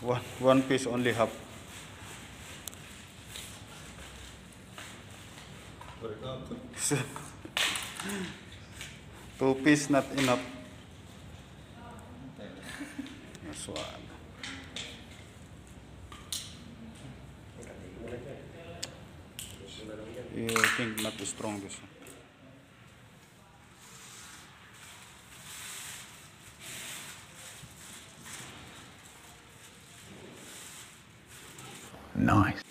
One piece only half. Two piece not enough. This one. You think not strong this one. Nice.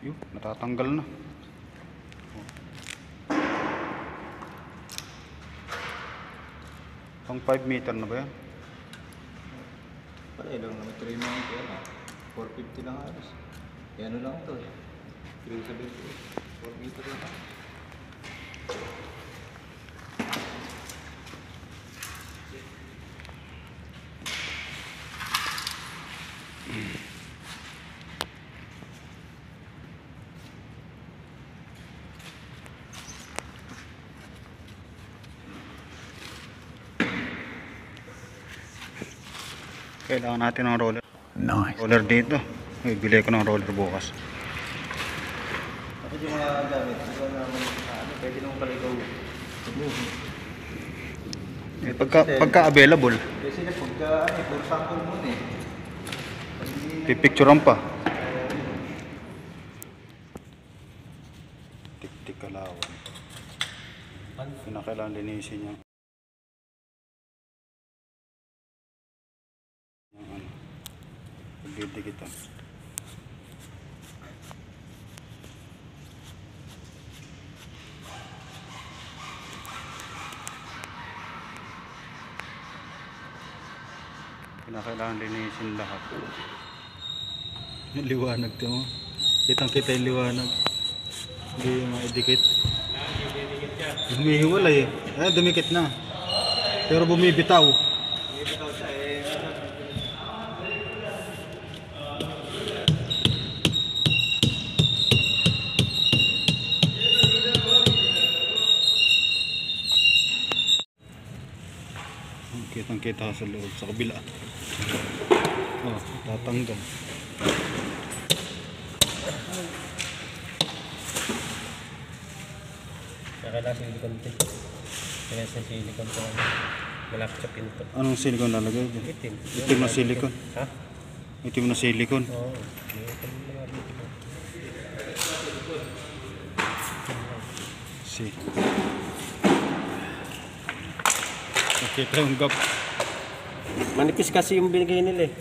Yun, natatanggal na. Pang 5 meter na ba yan? Pala lang naman 3 months yan ah. 450 lang halos. Kaya ano lang ito eh. 370. 4 meter lang. Kailangan natin ng roller. Nice. Roller dito. May bili ko ng roller bukas. Kasi yung mga gamit, ikaw naman pwede naman pala ikaw. Eh, pagka available, Kasi na pagka, for sample muna eh. pipicturean pa. Tik-tik kalawan. Pinakailangan linisin niya. Yung ano, pagdidikitan. Pinakailangan linisin lahat. Yung liwanag ito mo. Kitang-kita yung liwanag. Hindi yung maidikit. Humihiwalay eh. Dumikit na. Pero bumibitaw. Kitang-kita sa loob, sa kabila. Oh, tatanggal. Kailangan silicone tape. Kaya sa silicone ko malapit sa pinto. Anong silicone lalagay dyan? Itim. Itim na silicone. Ha? Itim na silicone. Oo. See. Nakita yung gap. Manipis kasi yung binigay nila eh.